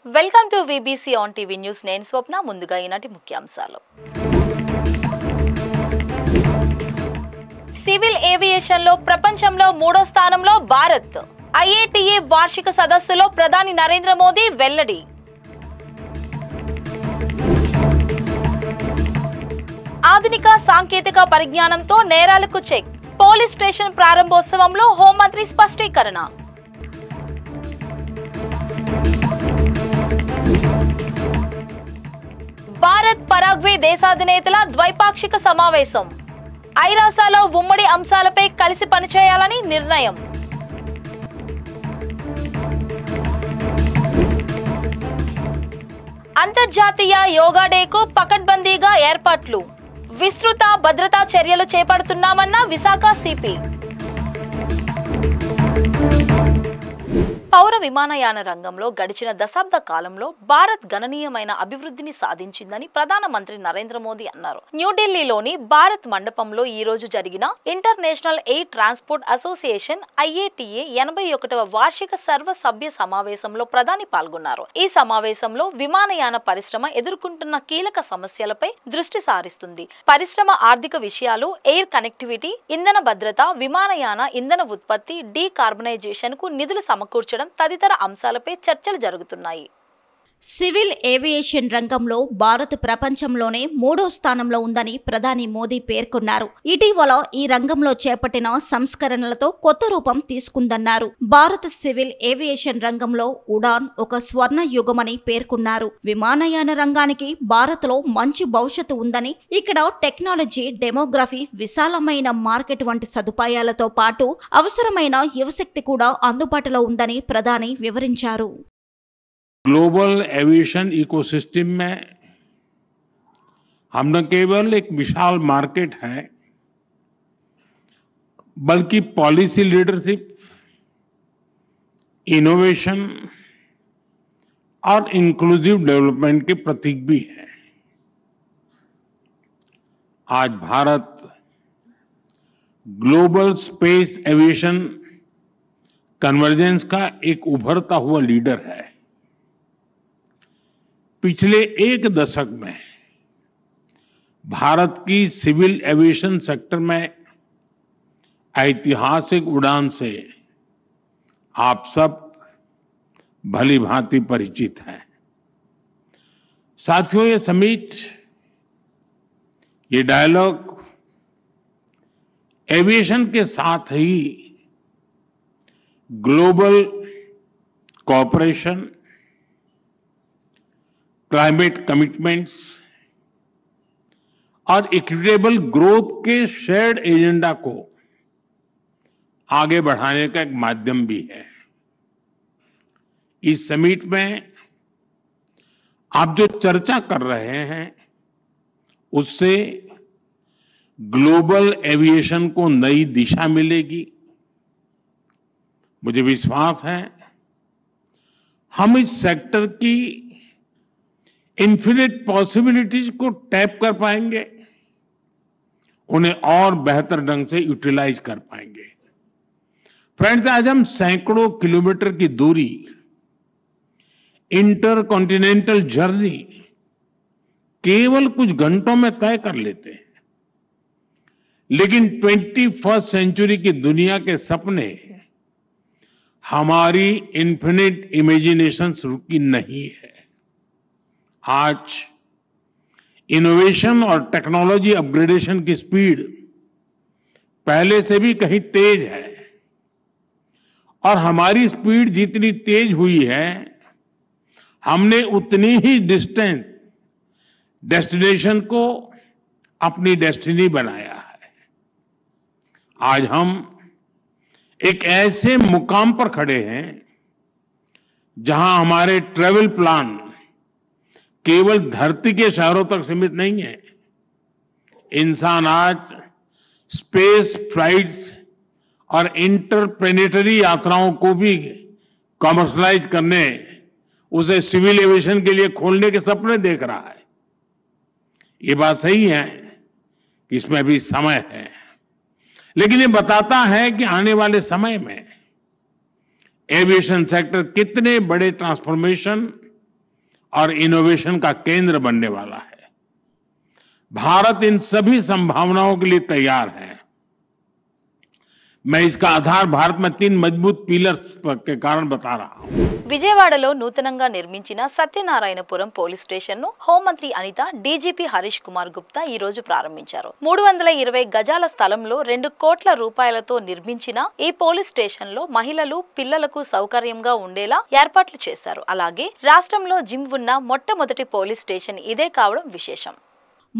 Welcome to VBC on TV news. నేను స్వప్న. ముందుగా ఈనాటి ముఖ్యాంశాలు. సివిల్ ఏవియేషన్లో ప్రపంచంలో 3వ స్థానంలో భారత్. ఐఏటీఏ వార్షిక సదస్సులో ప్రధాని నరేంద్ర మోదీ వెల్లడి. ఆధునిక సాంకేతిక పరిజ్ఞానంతో నేరాలకు చెక్. పోలీస్ స్టేషన్ ప్రారంభోత్సవంలో హోంమంత్రి స్పష్టీకరణ. భారత్ పరాగ్వే దేశాధినేతల ద్వైపాక్షిక సమావేశం. ఐరాసాలో ఉమ్మడి అంశాలపై కలిసి పనిచేయాలని నిర్ణయం. అంతర్జాతీయ యోగా డేకు పకడ్బందీగా ఏర్పాట్లు. విస్తృత భద్రతా చర్యలు చేపడుతున్నామన్న విశాఖ సిపి. పౌర విమానయాన రంగంలో గడిచిన దశాబ్ద కాలంలో భారత్ గణనీయమైన అభివృద్ధిని సాధించిందని ప్రధానమంత్రి నరేంద్ర మోదీ అన్నారు. న్యూఢిల్లీలోని భారత్ మండపంలో ఈ రోజు జరిగిన international air transport association IATA 81వ వార్షిక సర్వ సభ్య సమావేశంలో ప్రధాని పాల్గొన్నారు. ఈ సమావేశంలో విమానయాన పరిశ్రమ ఎదుర్కొంటున్న కీలక సమస్యలపై దృష్టి సారిస్తుంది. పరిశ్రమ ఆర్థిక విషయాలు, ఎయిర్ కనెక్టివిటీ, ఇంధన భద్రత, విమానయాన ఇంధన ఉత్పత్తి, డీకార్బనైజేషన్ కు నిధులు సమకూర్చడం తదితర అంశాలపై చర్చలు జరుగుతున్నాయి. సివిల్ ఏవియేషన్ రంగంలో భారత్ ప్రపంచంలోనే 3వ స్థానంలో ఉందని ప్రధాని మోదీ పేర్కొన్నారు. ఇటీవల ఈ రంగంలో చేపట్టిన సంస్కరణలతో కొత్త రూపం తీసుకుందన్నారు. భారత సివిల్ ఏవియేషన్ రంగంలో ఉడాన్ ఒక స్వర్ణ యుగమని పేర్కొన్నారు. విమానయాన రంగానికి భారత్లో మంచి భవిష్యత్తు ఉందని, ఇక్కడ టెక్నాలజీ, డెమోగ్రఫీ, విశాలమైన మార్కెట్ వంటి సదుపాయాలతో పాటు అవసరమైన యువశక్తి కూడా అందుబాటులో ఉందని ప్రధాని వివరించారు. ग्लोबल एविएशन इकोसिस्टम में हम न केवल एक विशाल मार्केट है, बल्कि पॉलिसी लीडरशिप, इनोवेशन और इंक्लूसिव डेवलपमेंट के प्रतीक भी है. आज Bharat global space aviation convergence का एक उभरता हुआ लीडर है. पिछले एक दशक में भारत की सिविल एविएशन सेक्टर में ऐतिहासिक उड़ान से आप सब भली भांति परिचित हैं. साथियों, ये समिट, ये डायलॉग एविएशन के साथ ही ग्लोबल कोऑपरेशन, क्लाइमेट कमिटमेंट्स और इक्विटेबल ग्रोथ के शेयर्ड एजेंडा को आगे बढ़ाने का एक माध्यम भी है. इस समिट में आप जो चर्चा कर रहे हैं, उससे ग्लोबल एविएशन को नई दिशा मिलेगी. मुझे विश्वास है हम इस सेक्टर की इन्फिनिट पॉसिबिलिटीज को टैप कर पाएंगे, उन्हें और बेहतर ढंग से यूटिलाइज कर पाएंगे. फ्रेंड्स, आज हम सैकड़ों किलोमीटर की दूरी, इंटर कॉन्टिनेंटल जर्नी केवल कुछ घंटों में तय कर लेते हैं. लेकिन 21st सेंचुरी की दुनिया के सपने हमारी इन्फिनिट इमेजिनेशन रुकी नहीं है. आज इनोवेशन और टेक्नोलॉजी अपग्रेडेशन की स्पीड पहले से भी कहीं तेज है, और हमारी स्पीड जितनी तेज हुई है, हमने उतनी ही डिस्टेंट डेस्टिनेशन को अपनी डेस्टिनी बनाया है. आज हम एक ऐसे मुकाम पर खड़े हैं जहां हमारे ट्रैवल प्लान केवल धरती के शहरों तक सीमित नहीं है. इंसान आज स्पेस फ्लाइट्स और इंटरप्लेनेटरी यात्राओं को भी कमर्शलाइज करने, उसे सिविल एविएशन के लिए खोलने के सपने देख रहा है. ये बात सही है कि इसमें अभी समय है, लेकिन ये बताता है कि आने वाले समय में एविएशन सेक्टर कितने बड़े ट्रांसफॉर्मेशन और इनोवेशन का केंद्र बनने वाला है। भारत इन सभी संभावनाओं के लिए तैयार है। मैं इसका आधार भारत में 3 मजबूत पिलर्स के कारण बता रहा हूं। విజయవాడలో నూతనంగా నిర్మించిన సత్యనారాయణపురం పోలీస్ స్టేషన్ ను హోంమంత్రి అనిత, డీజీపీ హరీష్ కుమార్ గుప్తా ఈ రోజు ప్రారంభించారు. 320 గజాల స్థలంలో 2 కోట్ల రూపాయలతో నిర్మించిన ఈ పోలీస్ స్టేషన్ లో మహిళలు, పిల్లలకు సౌకర్యంగా ఉండేలా ఏర్పాట్లు చేశారు. అలాగే రాష్ట్రంలో జిమ్ ఉన్న మొట్టమొదటి పోలీస్ స్టేషన్ ఇదే కావడం విశేషం.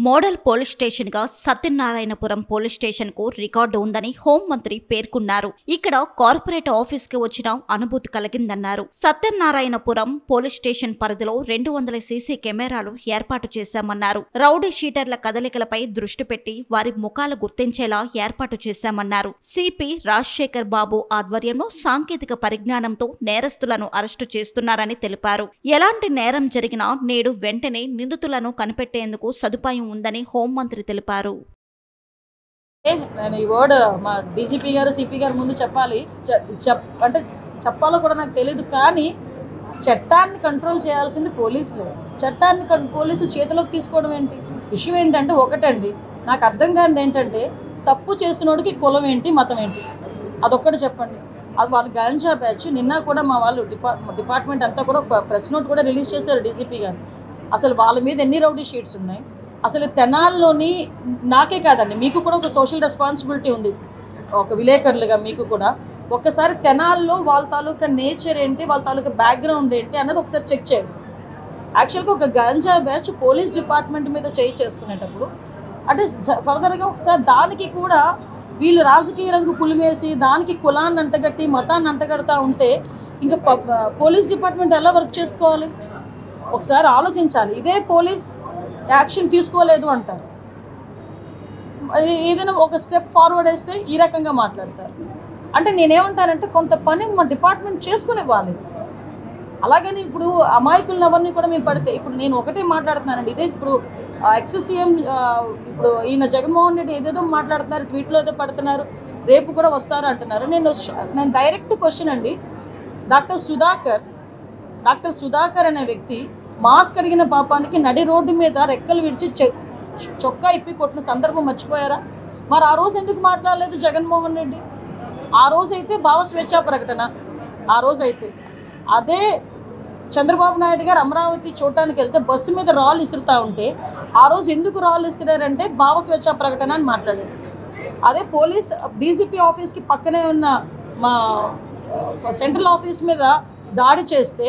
మోడల్ పోలీస్ స్టేషన్ గా సత్యనారాయణపురం పోలీస్ స్టేషన్ కు రికార్డు ఉందని హోంమంత్రి పేర్కొన్నారు. ఇక్కడ కార్పొరేట్ ఆఫీస్ కి వచ్చిన అనుభూతి కలిగిందన్నారు. సత్యనారాయణపురం పోలీస్ స్టేషన్ పరిధిలో 200 సీసీ కెమెరాలు ఏర్పాటు చేశామన్నారు. రౌడీ షీటర్ల కదలికలపై దృష్టి పెట్టి వారి ముఖాలు గుర్తించేలా ఏర్పాటు చేశామన్నారు. సిపి రాజశేఖర్ బాబు ఆధ్వర్యంలో సాంకేతిక పరిజ్ఞానంతో నేరస్తులను అరెస్టు చేస్తున్నారని తెలిపారు. ఎలాంటి నేరం జరిగినా నేడు వెంటనే నిందితులను కనిపెట్టేందుకు సదుపాయం ఉందని హోంమంత్రి తెలిపారు. నేను ఈ వర్డ్ మా డీజీపీ గారు, సిపి గారు ముందు చెప్పాలి, అంటే చెప్పాలో కూడా నాకు తెలియదు. కానీ చట్టాన్ని కంట్రోల్ చేయాల్సింది పోలీసులు. చట్టాన్ని పోలీసులు చేతిలోకి తీసుకోవడం ఏంటి? ఇష్యూ ఏంటంటే ఒకటండి, నాకు అర్థం కానిది ఏంటంటే తప్పు చేసినోడికి కులం ఏంటి, మతం ఏంటి, అదొక్కటి చెప్పండి. అది వాళ్ళు గాంజా బ్యాచ్. నిన్న కూడా మా వాళ్ళు డిపార్ట్మెంట్ అంతా కూడా ప్రెస్ నోట్ కూడా రిలీజ్ చేశారు డీజీపీ గారు. అసలు వాళ్ళ మీద ఎన్ని రౌడీ షీట్స్ ఉన్నాయి. అసలు తెనాల్లోని నాకే కాదండి, మీకు కూడా ఒక సోషల్ రెస్పాన్సిబిలిటీ ఉంది, ఒక విలేకరులుగా మీకు కూడా. ఒక్కసారి తెనాల్లో వాళ్ళ తాలూకా నేచర్ ఏంటి, వాళ్ళ తాలూకా బ్యాక్గ్రౌండ్ ఏంటి అన్నది ఒకసారి చెక్ చేయండి. యాక్చువల్గా ఒక గాంజా బ్యాచ్ పోలీస్ డిపార్ట్మెంట్ మీద చేసుకునేటప్పుడు అంటే ఫర్దర్గా ఒకసారి దానికి కూడా వీళ్ళు రాజకీయ రంగు పులిమేసి దానికి కులాన్ని అంటగట్టి మతాన్ని అంటగడతా ఉంటే ఇంకా పోలీస్ డిపార్ట్మెంట్ ఎలా వర్క్ చేసుకోవాలి? ఒకసారి ఆలోచించాలి. ఇదే పోలీస్ యాక్షన్ తీసుకోలేదు అంటారు, ఏదైనా ఒక స్టెప్ ఫార్వర్డ్ వేస్తే ఈ రకంగా మాట్లాడతారు. అంటే నేనేమంటానంటే కొంత పని మా డిపార్ట్మెంట్ చేసుకునివ్వాలి. అలాగని ఇప్పుడు అమాయకులను ఎవరిని కూడా మేము పడితే, ఇప్పుడు నేను ఒకటే మాట్లాడుతున్నానండి, ఇదే ఇప్పుడు ఎక్స్-సీఎం ఇప్పుడు ఈయన జగన్మోహన్ రెడ్డి ఏదేదో మాట్లాడుతున్నారు, ట్వీట్లో ఏదో పడుతున్నారు, రేపు కూడా వస్తారు అంటున్నారు. నేను డైరెక్ట్ క్వశ్చన్ అండి, డాక్టర్ సుధాకర్ అనే వ్యక్తి మాస్క్ అడిగిన పాపానికి నడి రోడ్డు మీద రెక్కలు విడిచి చొక్కా ఇప్పి కొట్టిన సందర్భం మర్చిపోయారా? మరి ఆ రోజు ఎందుకు మాట్లాడలేదు జగన్మోహన్ రెడ్డి? ఆ రోజైతే భావ స్వేచ్ఛా ప్రకటన, ఆ రోజైతే అదే చంద్రబాబు నాయుడు గారు అమరావతి చూడటానికి వెళ్తే బస్సు మీద రాళ్ళు ఇసురుతూ ఉంటే ఆ రోజు ఎందుకు రాళ్ళు ఇసిరారంటే భావ స్వేచ్ఛా ప్రకటన అని మాట్లాడారు. అదే పోలీస్ డీజీపీ ఆఫీస్కి పక్కనే ఉన్న మా సెంట్రల్ ఆఫీస్ మీద దాడి చేస్తే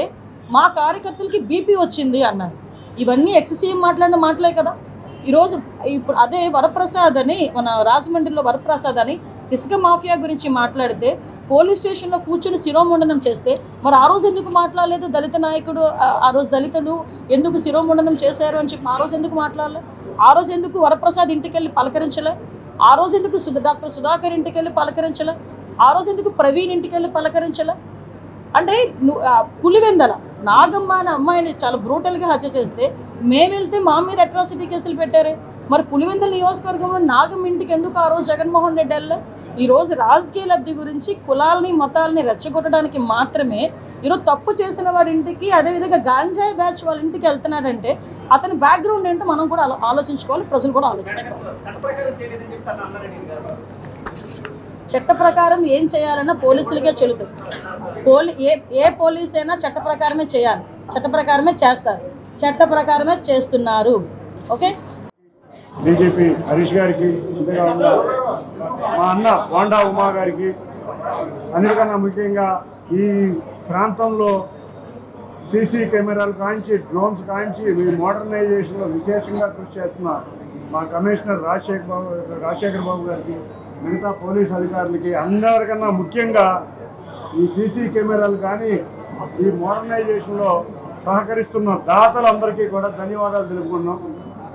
మా కార్యకర్తలకి బీపీ వచ్చింది అన్నారు. ఇవన్నీ ఎక్స్-సీఎం మాట్లాడిన మాటలే కదా. ఈరోజు ఇప్పుడు అదే వరప్రసాద్ అని, మన రాజమండ్రిలో వరప్రసాద్ అని ఇసుక మాఫియా గురించి మాట్లాడితే పోలీస్ స్టేషన్లో కూర్చొని శిరోముండనం చేస్తే మరి ఆ రోజు ఎందుకు మాట్లాడలేదు? దళిత నాయకుడు, ఆ రోజు దళితులు ఎందుకు శిరోముండనం చేశారు అని చెప్పి ఆ రోజు ఎందుకు మాట్లాడలే? ఆ రోజు ఎందుకు వరప్రసాద్ ఇంటికి వెళ్ళి పలకరించలే? ఆ రోజు ఎందుకు డాక్టర్ సుధాకర్ ఇంటికి వెళ్ళి పలకరించలే? ఆ రోజు ఎందుకు ప్రవీణ్ ఇంటికి వెళ్ళి పలకరించలే? అంటే పులివెందల నాగమ్మ అనే అమ్మాయిని చాలా బ్రూటల్గా హత్య చేస్తే మేము వెళ్తే మా మీద అట్రాసిటీ కేసులు పెట్టారే. మరి పులివెందల నియోజకవర్గంలో నాగమ్మ ఇంటికి ఎందుకు ఆ రోజు జగన్మోహన్ రెడ్డి వెళ్ళే? ఈరోజు రాజకీయ లబ్ధి గురించి కులాలని మతాలని రెచ్చగొట్టడానికి మాత్రమే ఈరోజు తప్పు చేసిన వాడి ఇంటికి, అదేవిధంగా గాంజాయి బ్యాచ్ వాళ్ళ ఇంటికి వెళ్తున్నాడంటే అతని బ్యాక్గ్రౌండ్ ఏంటో మనం కూడా ఆలోచించుకోవాలి, ప్రజలు కూడా ఆలోచించుకోవాలి. చట్ట ప్రకారం ఏం చేయాలన్నా పోలీసులకే చెల్లుతుంది. ఏ పోలీస్ అయినా చట్ట ప్రకారమే చేయాలి, చట్ట ప్రకారమే చేస్తారు, చట్ట ప్రకారమే చేస్తున్నారు. ఓకే. డీజీపీ హరీష్ గారికి, మా అన్న వాండా ఉమా గారికి, అన్నిటికన్నా ముఖ్యంగా ఈ ప్రాంతంలో సీసీ కెమెరాలు కాంచి, డ్రోన్స్ కాంచి మోడర్నైజేషన్లో విశేషంగా కృషి చేస్తున్న మా కమిషనర్ రాజశేఖర్ బాబు గారికి, మిగతా పోలీస్ అధికారులకి, అందరికన్నా ముఖ్యంగా ఈ సీసీ కెమెరాలు కానీ ఈ మోడర్నైజేషన్లో సహకరిస్తున్న దాతలందరికీ కూడా ధన్యవాదాలు తెలుపుకున్నాం.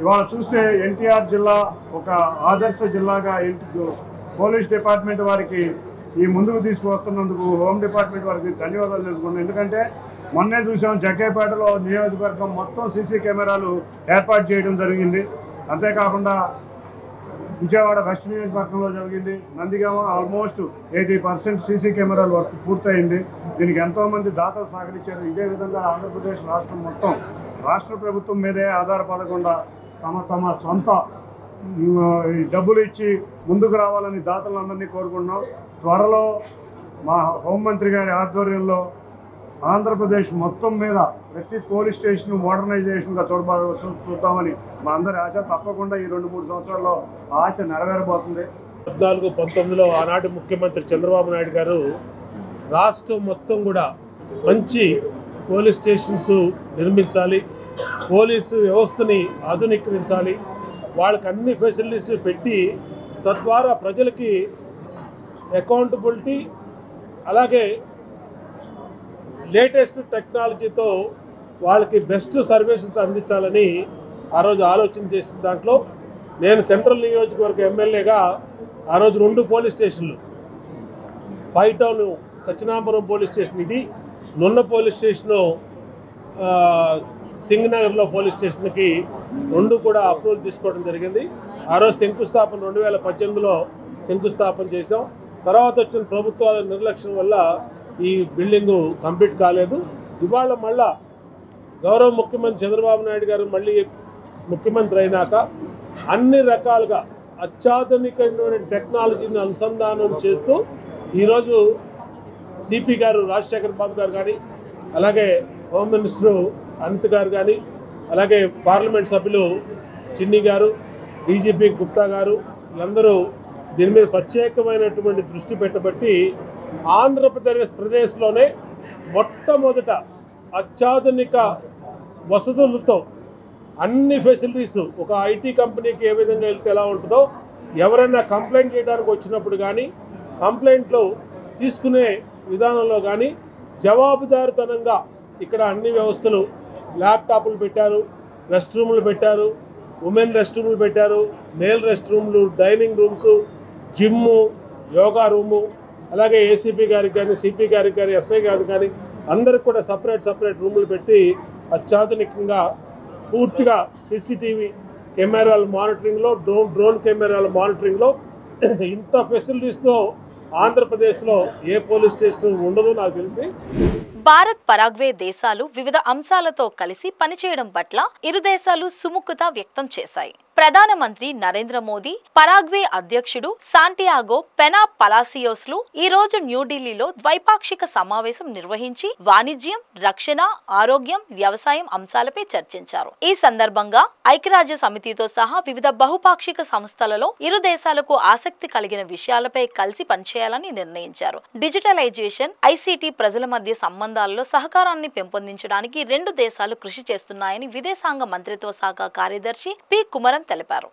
ఇవాళ చూస్తే ఎన్టీఆర్ జిల్లా ఒక ఆదర్శ జిల్లాగా పోలీస్ డిపార్ట్మెంట్ వారికి ఈ ముందుకు తీసుకువస్తున్నందుకు హోమ్ డిపార్ట్మెంట్ వారికి ధన్యవాదాలు తెలుపుకున్నాం. ఎందుకంటే మొన్నే చూసాం, జగ్గైపేటలో నియోజకవర్గం మొత్తం సీసీ కెమెరాలు ఏర్పాటు చేయడం జరిగింది. అంతేకాకుండా విజయవాడ వెస్ట్ నియోజకవర్గంలో జరిగింది. నందిగామ ఆల్మోస్ట్ 80% సీసీ కెమెరాల వర్క్ పూర్తయింది. దీనికి ఎంతోమంది దాతలు సహకరించారు. ఇదే విధంగా ఆంధ్రప్రదేశ్ రాష్ట్రం మొత్తం రాష్ట్ర ప్రభుత్వం మీదే ఆధారపడకుండా తమ సొంత డబ్బులు ఇచ్చి ముందుకు రావాలని దాతలందరినీ కోరుకుంటున్నాం. త్వరలో మా హోంమంత్రి గారి ఆధ్వర్యంలో ఆంధ్రప్రదేశ్ మొత్తం మీద ప్రతి పోలీస్ స్టేషన్ మోడర్నైజేషన్గా చూద్దామని మా అందరి ఆశ. తప్పకుండా ఈ 2-3 సంవత్సరాల్లో ఆశ నెరవేరబోతుంది. 14-19లో ఆనాటి ముఖ్యమంత్రి చంద్రబాబు నాయుడు గారు రాష్ట్రం మొత్తం కూడా మంచి పోలీస్ స్టేషన్స్ నిర్మించాలి, పోలీసు వ్యవస్థని ఆధునీకరించాలి, వాళ్ళకి అన్ని ఫెసిలిటీస్ పెట్టి తద్వారా ప్రజలకి అకౌంటబిలిటీ అలాగే లేటెస్ట్ టెక్నాలజీతో వాళ్ళకి బెస్ట్ సర్వీసెస్ అందించాలని ఆ రోజు ఆలోచన చేసిన దాంట్లో నేను సెంట్రల్ నియోజకవర్గ ఎమ్మెల్యేగా ఆ రోజు 2 పోలీస్ స్టేషన్లు, 5 టౌన్ సత్యనాపురం పోలీస్ స్టేషన్, ఇది నున్న పోలీస్ స్టేషను సింగనగర్లో పోలీస్ స్టేషన్కి 2 కూడా అప్రూవల్ తీసుకోవడం జరిగింది. ఆ రోజు శంకుస్థాపన 2018లో శంకుస్థాపన చేసాం. తర్వాత వచ్చిన ప్రభుత్వాల నిర్లక్ష్యం వల్ల ఈ బిల్డింగు కంప్లీట్ కాలేదు. ఇవాళ మళ్ళా గౌరవ ముఖ్యమంత్రి చంద్రబాబు నాయుడు గారు మళ్ళీ ముఖ్యమంత్రి అయినాక అన్ని రకాలుగా అత్యాధునికమైన టెక్నాలజీని అనుసంధానం చేస్తూ ఈరోజు సిపి గారు రాజశేఖర్ బాబు గారు కానీ, అలాగే హోమ్ మినిస్టరు అనిత్ గారు కానీ, అలాగే పార్లమెంట్ సభ్యులు చిన్ని గారు, డీజీపీ గుప్తా గారు, వీళ్ళందరూ దీని మీద ప్రత్యేకమైనటువంటి దృష్టి పెట్టబట్టి ఆంధ్రప్రదేశ్లోనే మొట్టమొదట అత్యాధునిక వసతులతో అన్ని ఫెసిలిటీస్ ఒక ఐటీ కంపెనీకి ఏ విధంగా వెళ్తే ఎలా ఉంటుందో, ఎవరైనా కంప్లైంట్ చేయడానికి వచ్చినప్పుడు కానీ, కంప్లైంట్లు తీసుకునే విధానంలో కానీ జవాబుదారుతనంగా ఇక్కడ అన్ని వ్యవస్థలు, ల్యాప్టాప్లు పెట్టారు, రెస్ట్ రూములు పెట్టారు, ఉమెన్ రెస్ట్ రూములు పెట్టారు, మేల్ రెస్ట్ రూములు, dining rooms, gym, yoga room, అలాగే ఏసీపీ గారికి కానీ, సిపి గారికి కానీ, ఎస్ఐ గారికి కానీ అందరికి కూడా సపరేట్ రూములు పెట్టి అత్యాధునికంగా పూర్తిగా సీసీటీవీ కెమెరాల మానిటరింగ్లో, డ్రోన్ కెమెరాల మానిటరింగ్లో ఇంత ఫెసిలిటీస్తో ఆంధ్రప్రదేశ్లో ఏ పోలీస్ స్టేషన్ ఉండదో నాకు తెలిసి. భారత్ పరాగ్వే దేశాలు వివిధ అంశాలతో కలిసి పనిచేయడం పట్ల ఇరు దేశాలు సుముఖత వ్యక్తం చేశాయి. ప్రధానమంత్రి నరేంద్ర మోదీ, పరాగ్వే అధ్యక్షుడు సాంటియాగో పెనా పలాసియోస్ లు ఈ రోజు న్యూఢిల్లీలో ద్వైపాక్షిక సమావేశం నిర్వహించి వాణిజ్యం, రక్షణ, ఆరోగ్యం, వ్యవసాయం అంశాలపై చర్చించారు. ఈ సందర్భంగా ఐక్యరాజ్య సమితితో సహా వివిధ బహుపాక్షిక సంస్థలలో ఇరు దేశాలకు ఆసక్తి కలిగిన విషయాలపై కలిసి పనిచేయాలని నిర్ణయించారు. డిజిటలైజేషన్, ఐసీటీ ప్రజల మధ్య సంబంధాలలో సహకారాన్ని పెంపొందించడానికి 2 దేశాలు కృషి చేస్తున్నాయని విదేశాంగ మంత్రిత్వ శాఖ కార్యదర్శి పి కుమరన్ తెలిపారు.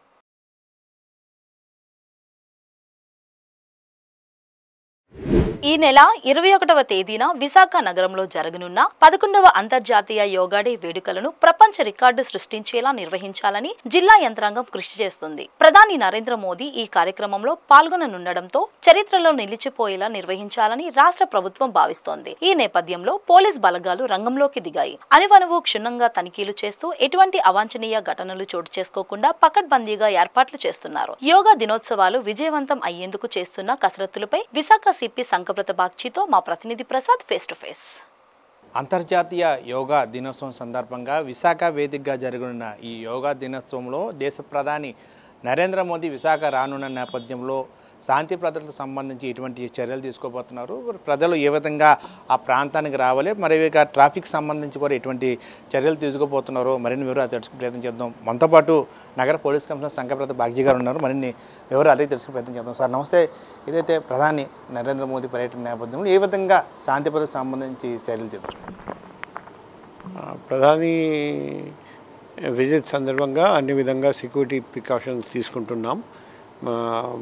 ఈ నెల 21వ తేదీన విశాఖ నగరంలో జరగనున్న 11వ అంతర్జాతీయ యోగా డే వేడుకలను ప్రపంచ రికార్డు సృష్టించేలా నిర్వహించాలని జిల్లా యంత్రాంగం కృషి చేస్తుంది. ప్రధాని నరేంద్ర మోదీ ఈ కార్యక్రమంలో పాల్గొననుండడంతో చరిత్రలో నిలిచిపోయేలా నిర్వహించాలని రాష్ట్ర ప్రభుత్వం భావిస్తోంది. ఈ నేపథ్యంలో పోలీస్ బలగాలు రంగంలోకి దిగాయి. అణువణువు క్షుణ్ణంగా తనిఖీలు చేస్తూ ఎటువంటి అవాంఛనీయ ఘటనలు చోటు చేసుకోకుండా పకడ్బందీగా ఏర్పాట్లు చేస్తున్నారు. యోగా దినోత్సవాలు విజయవంతం అయ్యేందుకు చేస్తున్న కసరత్తులపై విశాఖ సిపి సంకప్రత బాగ్చితో మా ప్రతినిధి ప్రసాద్ ఫేస్ టు ఫేస్. అంతర్జాతీయ యోగా దినోత్సవం సందర్భంగా విశాఖ వేదికగా జరగనున్న ఈ యోగా దినోత్సవంలో దేశ ప్రధాని నరేంద్ర మోదీ విశాఖ రానున్న నేపథ్యంలో శాంతి భద్రతలకు సంబంధించి ఎటువంటి చర్యలు తీసుకోబోతున్నారు, ప్రజలు ఏ విధంగా ఆ ప్రాంతానికి రావాలి, మరి ఇక ట్రాఫిక్ సంబంధించి కూడా ఎటువంటి చర్యలు తీసుకోబోతున్నారో మరిన్ని వివరాలు తెలుసుకునే ప్రయత్నం చేద్దాం. మనతో పాటు నగర పోలీస్ కమిషనర్ సంకప్రత బాగ్జీ గారు ఉన్నారు. మరిన్ని వివరాలు అడిగి తెలుసుకునే ప్రయత్నం చేద్దాం. సార్ నమస్తే. ఏదైతే ప్రధాని నరేంద్ర మోదీ పర్యటన నేపథ్యంలో ఏ విధంగా శాంతి భద్రతకు సంబంధించి చర్యలు చేపట్టారు? ప్రధాని విజిట్ సందర్భంగా అన్ని విధంగా సెక్యూరిటీ ప్రికాషన్స్ తీసుకుంటున్నాం.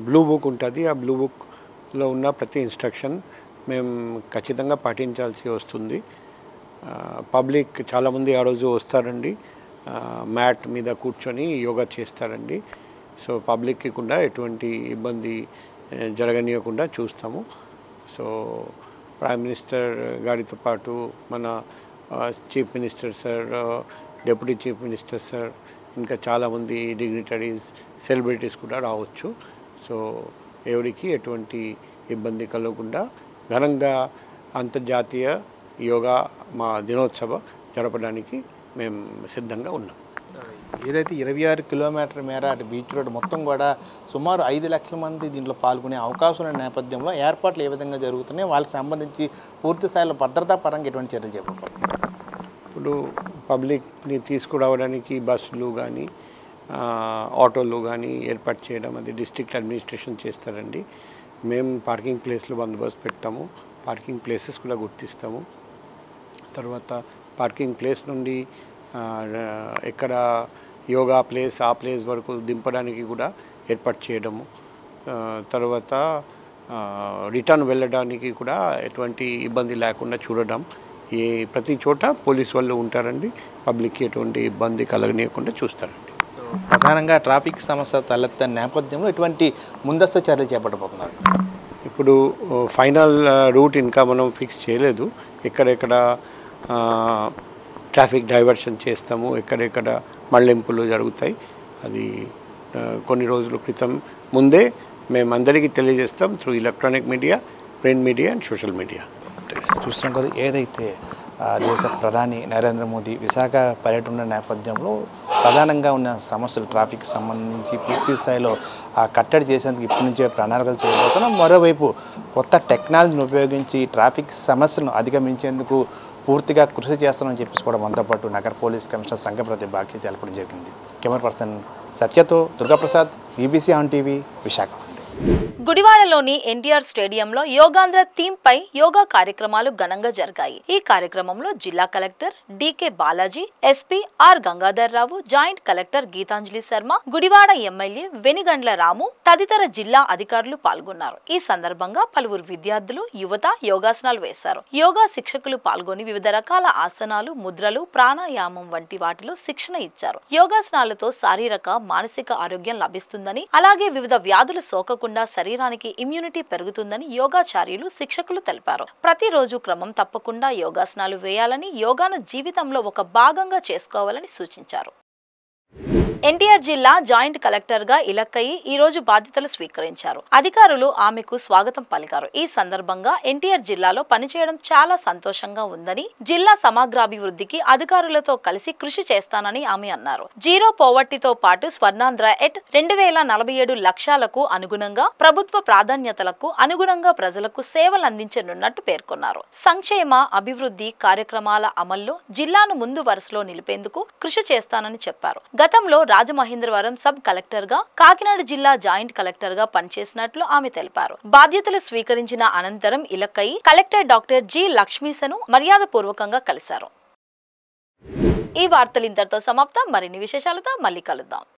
బ్లూ బుక్ ఉంటుంది, ఆ బ్లూ బుక్లో ఉన్న ప్రతి ఇన్స్ట్రక్షన్ మేము ఖచ్చితంగా పాటించాల్సి వస్తుంది. పబ్లిక్ చాలామంది ఆ రోజు వస్తారండి, మ్యాట్ మీద కూర్చొని యోగా చేస్తారండి. సో పబ్లిక్కి కూడా ఎటువంటి ఇబ్బంది జరగనీయకుండా చూస్తాము. సో ప్రైమ్ మినిస్టర్ గారితో పాటు మన chief minister sir, deputy chief minister sir, ఇంకా చాలామంది డిగ్నిటరీస్, సెలబ్రిటీస్ కూడా రావచ్చు. సో ఎవరికి ఎటువంటి ఇబ్బంది కలగకుండా ఘనంగా అంతర్జాతీయ యోగా మా దినోత్సవ జరపడానికి మేము సిద్ధంగా ఉన్నాం. ఏదైతే 26 కిలోమీటర్ల మేర అటు బీచ్ రోడ్ మొత్తం కూడా సుమారు 5 లక్షల మంది దీంట్లో పాల్గొనే అవకాశం ఉన్న నేపథ్యంలో ఏర్పాట్లు ఏ విధంగా జరుగుతున్నాయి, వాళ్ళకి సంబంధించి పూర్తి స్థాయిలో భద్రతా పరంగా ఎటువంటి చర్యలు చేపట్టారు? ఇప్పుడు పబ్లిక్ని తీసుకురావడానికి బస్సులు కానీ ఆటోలు కానీ ఏర్పాటు చేయడం అది డిస్ట్రిక్ట్ అడ్మినిస్ట్రేషన్ చేస్తారండి. మేము పార్కింగ్ ప్లేస్లో బందోబస్తు పెడతాము, పార్కింగ్ ప్లేసెస్ కూడా గుర్తిస్తాము. తర్వాత పార్కింగ్ ప్లేస్ నుండి ఎక్కడ యోగా ప్లేస్ ఆ ప్లేస్ వరకు దింపడానికి కూడా ఏర్పాటు చేయడము. తర్వాత రిటర్న్ వెళ్ళడానికి కూడా ఎటువంటి ఇబ్బంది లేకుండా చూడడం. ప్రతి చోట పోలీస్ వాళ్ళు ఉంటారండి, పబ్లిక్కి ఎటువంటి ఇబ్బంది కలగనీయకుండా చూస్తారండి. ప్రధానంగా ట్రాఫిక్ సమస్య తలెత్తిన నేపథ్యంలో ఎటువంటి ముందస్తు చర్యలు చేపట్టబోతున్నారు? ఇప్పుడు ఫైనల్ రూట్ ఇంకా మనం ఫిక్స్ చేయలేదు. ఎక్కడెక్కడ ట్రాఫిక్ డైవర్షన్ చేస్తాము, ఎక్కడెక్కడ మళ్లింపులు జరుగుతాయి, అది కొన్ని రోజుల క్రితం ముందే మేము అందరికీ తెలియజేస్తాం through electronic media, print media and social media. చూస్తున్నాం కదా, ఏదైతే దేశ ప్రధాని నరేంద్ర మోదీ విశాఖ పర్యటన నేపథ్యంలో ప్రధానంగా ఉన్న సమస్యలు ట్రాఫిక్ సంబంధించి పూర్తి స్థాయిలో కట్టడి చేసేందుకు ఇప్పటి నుంచే ప్రణాళికలు చేయబోతున్నాం. మరోవైపు కొత్త టెక్నాలజీని ఉపయోగించి ట్రాఫిక్ సమస్యలను అధిగమించేందుకు పూర్తిగా కృషి చేస్తామని చెప్పేసి కూడా మనతో పాటు నగర పోలీస్ కమిషనర్ సంఘప్రతి బాకీ తెలపడం జరిగింది. కెమెరా పర్సన్ సత్యతో Durgaprasad, BBC on TV, Visakha. గుడివాడలోని ఎన్టీఆర్ స్టేడియంలో యోగాంధ్ర థీమ్ పై యోగా కార్యక్రమాలు ఘనంగా జరిగాయి. ఈ కార్యక్రమంలో జిల్లా collector DK Balaji, SP R Gangadhar Rao, joint collector Geetanjali Sharma, Gudivada MLA Venigandla Ramu తదితర జిల్లా అధికారులు పాల్గొన్నారు. ఈ సందర్భంగా పలువురు విద్యార్థులు, యువత యోగాసనాలు వేశారు. యోగా శిక్షకులు పాల్గొని వివిధ రకాల ఆసనాలు, ముద్రలు, ప్రాణాయామం వంటి వాటిలో శిక్షణ ఇచ్చారు. యోగాసనాలతో శారీరక, మానసిక ఆరోగ్యం లభిస్తుందని, అలాగే వివిధ వ్యాధులు సోకకుండా శరీరానికి ఇమ్యూనిటీ పెరుగుతుందని యోగాచార్యులు, శిక్షకులు తెలిపారు. ప్రతిరోజు క్రమం తప్పకుండా యోగాసనాలు వేయాలని, యోగాను జీవితంలో ఒక భాగంగా చేసుకోవాలని సూచించారు. ఎన్టీఆర్ జిల్లా జాయింట్ కలెక్టర్ గా ఇలక్కయ్య ఈ రోజు బాధ్యతలు స్వీకరించారు. అధికారులు ఆమెకు స్వాగతం పలికారు. ఈ సందర్భంగా ఎన్టీఆర్ జిల్లాలో పనిచేయడం చాలా సంతోషంగా ఉందని, జిల్లా సమగ్రాభివృద్ధికి అధికారులతో కలిసి కృషి చేస్తానని ఆమె అన్నారు. జీరో పోవర్టీతో పాటు స్వర్ణాంధ్ర ఎట్ 2047 లక్ష్యాలకు అనుగుణంగా, ప్రభుత్వ ప్రాధాన్యతలకు అనుగుణంగా ప్రజలకు సేవలు అందించనున్నట్టు పేర్కొన్నారు. సంక్షేమ, అభివృద్ధి కార్యక్రమాల అమల్లో జిల్లాను ముందు వరుసలో నిలిపేందుకు కృషి చేస్తానని చెప్పారు. గతంలో రాజమహేంద్రవరం సబ్ కలెక్టర్ గా, కాకినాడ జిల్లా జాయింట్ కలెక్టర్ గా పనిచేసినట్లు ఆమె తెలిపారు. బాధ్యతలు స్వీకరించిన అనంతరం ఇలక్కయ్య కలెక్టర్ డాక్టర్ జి లక్ష్మీసను మర్యాదపూర్వకంగా కలిశారు. ఈ వార్తలు ఇంతటితో సమాప్తం. మరిన్ని విశేషాలతో మళ్ళీ కలుద్దాం.